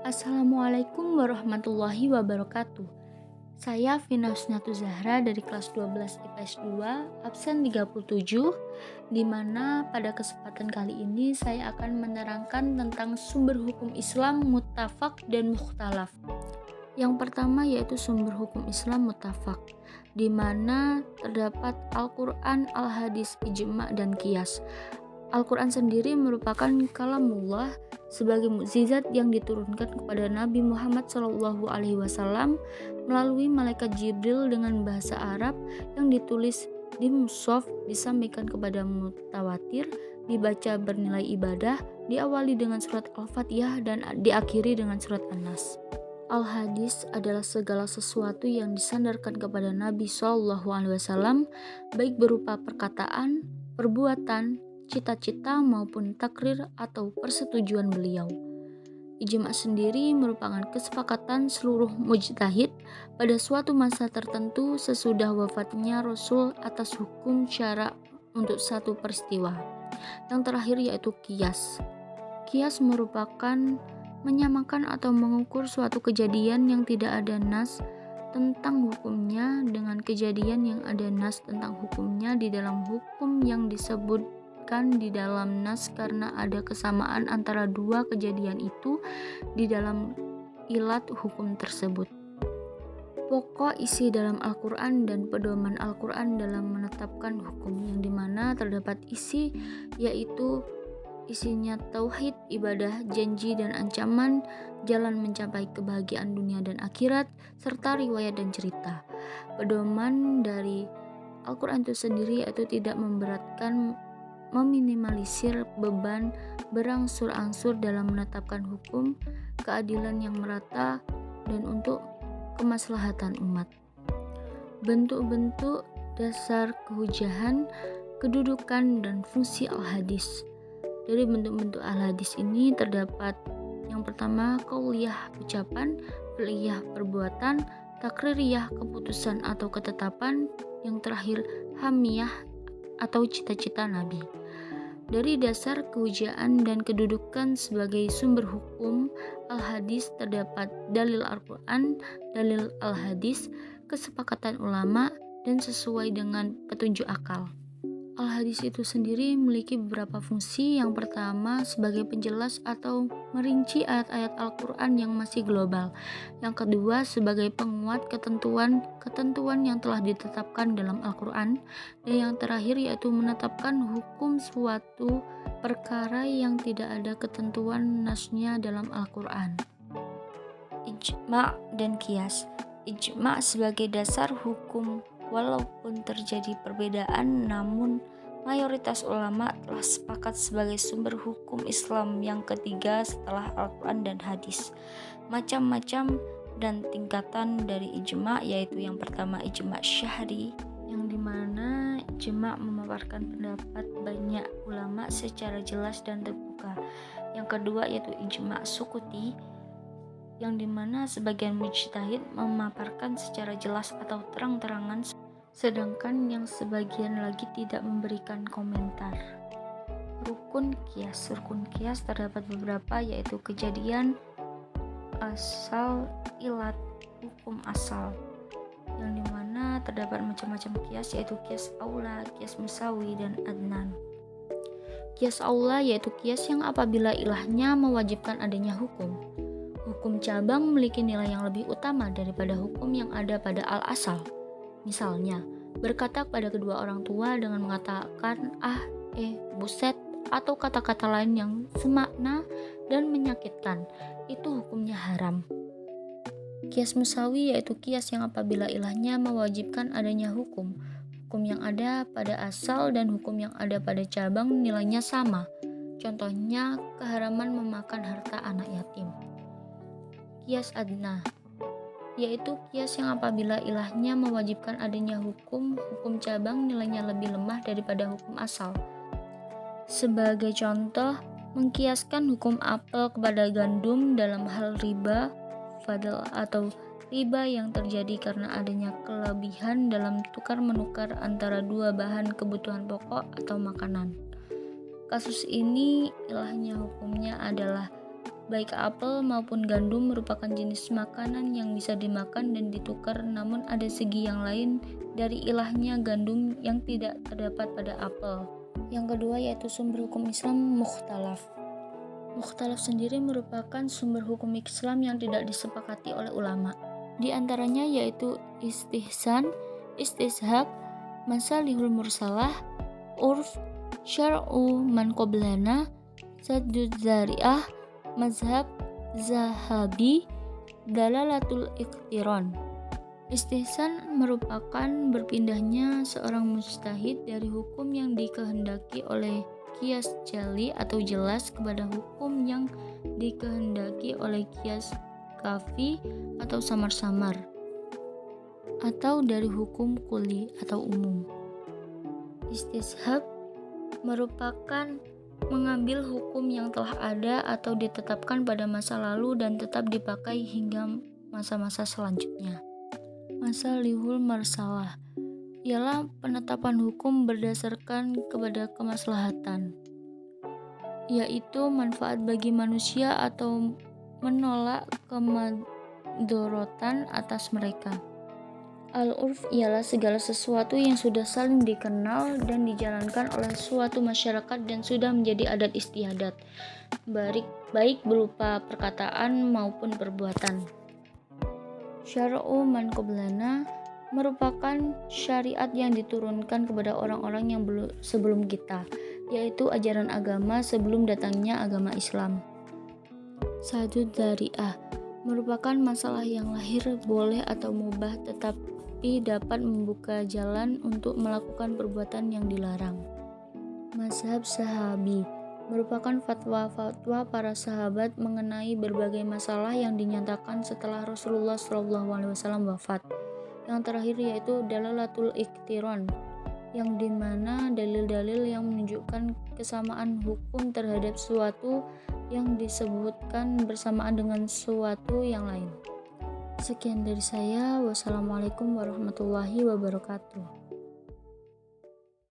Assalamualaikum warahmatullahi wabarakatuh. Saya Vina Husnatu Zahra dari kelas 12 IPS 2, absen 37, di mana pada kesempatan kali ini saya akan menerangkan tentang sumber hukum Islam muttafaq dan mukhtalaf. Yang pertama yaitu sumber hukum Islam muttafaq, di mana terdapat Al-Quran, Al-Hadis, Ijma' dan Qiyas. Al-Quran sendiri merupakan kalamullah sebagai mukjizat yang diturunkan kepada Nabi Muhammad SAW melalui malaikat Jibril dengan bahasa Arab yang ditulis di mushaf, disampaikan kepada mutawatir, dibaca bernilai ibadah, diawali dengan surat Al-Fatihah dan diakhiri dengan surat An-Nas. Al-Hadis adalah segala sesuatu yang disandarkan kepada Nabi SAW, baik berupa perkataan, perbuatan, cita-cita maupun takrir atau persetujuan beliau. Ijma' sendiri merupakan kesepakatan seluruh mujtahid pada suatu masa tertentu sesudah wafatnya Rasul atas hukum syara untuk satu peristiwa. Yang terakhir yaitu qiyas. Qiyas merupakan menyamakan atau mengukur suatu kejadian yang tidak ada nas tentang hukumnya dengan kejadian yang ada nas tentang hukumnya di dalam hukum yang disebutkan di dalam nas karena ada kesamaan antara dua kejadian itu di dalam ilat hukum tersebut. Pokok isi dalam Al-Quran dan pedoman Al-Quran dalam menetapkan hukum yang dimana terdapat isi yaitu isinya tauhid, ibadah, janji dan ancaman, jalan mencapai kebahagiaan dunia dan akhirat, serta riwayat dan cerita. Pedoman dari Al-Quran itu sendiri yaitu tidak memberatkan, meminimalisir beban, berangsur-angsur dalam menetapkan hukum, keadilan yang merata, dan untuk kemaslahatan umat. Bentuk-bentuk dasar kehujahan, kedudukan, dan fungsi al-hadis. Dari bentuk-bentuk al-hadis ini terdapat yang pertama qauliyah ucapan, fi'liyah perbuatan, takririyah keputusan atau ketetapan, yang terakhir hamiyah atau cita-cita Nabi. Dari dasar kehujaan dan kedudukan sebagai sumber hukum al-hadis terdapat dalil Al-Quran, dalil al-hadis, kesepakatan ulama, dan sesuai dengan petunjuk akal. Al-hadis itu sendiri memiliki beberapa fungsi. Yang pertama sebagai penjelas atau merinci ayat-ayat Al-Quran yang masih global. Yang kedua sebagai penguat ketentuan yang telah ditetapkan dalam Al-Quran. Dan yang terakhir yaitu menetapkan hukum suatu perkara yang tidak ada ketentuan nasnya dalam Al-Quran. Ijma' dan qiyas. Ijma' sebagai dasar hukum. Walaupun terjadi perbedaan, namun mayoritas ulama telah sepakat sebagai sumber hukum Islam yang ketiga setelah Al-Quran dan hadis. Macam-macam dan tingkatan dari ijma' yaitu yang pertama ijma' syahri, yang dimana ijma' memaparkan pendapat banyak ulama secara jelas dan terbuka. Yang kedua yaitu ijma' sukuti, yang dimana sebagian mujtahid memaparkan secara jelas atau terang-terangan, sedangkan yang sebagian lagi tidak memberikan komentar. Rukun qiyas terdapat beberapa yaitu kejadian, asal, ilat, hukum asal, yang dimana terdapat macam-macam qiyas yaitu qiyas aula, qiyas musawi, dan adnan. Qiyas aula yaitu qiyas yang apabila ilahnya mewajibkan adanya hukum. Hukum cabang memiliki nilai yang lebih utama daripada hukum yang ada pada al-asal. Misalnya, berkata kepada kedua orang tua dengan mengatakan buset, atau kata-kata lain yang semakna dan menyakitkan, itu hukumnya haram. Qiyas musawi yaitu qiyas yang apabila ilahnya mewajibkan adanya hukum. Hukum yang ada pada asal dan hukum yang ada pada cabang nilainya sama. Contohnya, keharaman memakan harta anak yatim. Qiyas adna yaitu qiyas yang apabila ilahnya mewajibkan adanya hukum cabang nilainya lebih lemah daripada hukum asal. Sebagai contoh, mengkiaskan hukum apel kepada gandum dalam hal riba, fadl atau riba yang terjadi karena adanya kelebihan dalam tukar-menukar antara dua bahan kebutuhan pokok atau makanan. Kasus ini ilahnya hukumnya adalah Baik apel maupun gandum merupakan jenis makanan yang bisa dimakan dan ditukar, namun ada segi yang lain dari ilahnya gandum yang tidak terdapat pada apel. Yang kedua yaitu sumber hukum Islam mukhtalaf. Mukhtalaf sendiri merupakan sumber hukum Islam yang tidak disepakati oleh ulama. Di antaranya yaitu istihsan, istishab, masalihul mursalah, urf, syar'u man qablana, saddud dzari'ah, mazhab zahabi, dalalatul iqtiron. Istihsan merupakan berpindahnya seorang mujtahid dari hukum yang dikehendaki oleh qiyas jali atau jelas kepada hukum yang dikehendaki oleh qiyas kafi atau samar-samar, atau dari hukum kuli atau umum. Istishab merupakan mengambil hukum yang telah ada atau ditetapkan pada masa lalu dan tetap dipakai hingga masa-masa selanjutnya. Masalihul marsalah ialah penetapan hukum berdasarkan kepada kemaslahatan, yaitu manfaat bagi manusia atau menolak kemadorotan atas mereka. Al-urf ialah segala sesuatu yang sudah saling dikenal dan dijalankan oleh suatu masyarakat dan sudah menjadi adat istiadat, baik berupa perkataan maupun perbuatan. Syar'u man qablana merupakan syariat yang diturunkan kepada orang-orang yang sebelum kita, yaitu ajaran agama sebelum datangnya agama Islam. Saddud dzari'ah merupakan masalah yang lahir boleh atau mubah tetapi dapat membuka jalan untuk melakukan perbuatan yang dilarang. Mazhab sahabi merupakan fatwa-fatwa para sahabat mengenai berbagai masalah yang dinyatakan setelah Rasulullah SAW wafat. Yang terakhir yaitu dalalatul iqtiron, yang dimana dalil-dalil yang menunjukkan kesamaan hukum terhadap suatu yang disebutkan bersamaan dengan suatu yang lain. Sekian dari saya. Wassalamualaikum warahmatullahi wabarakatuh.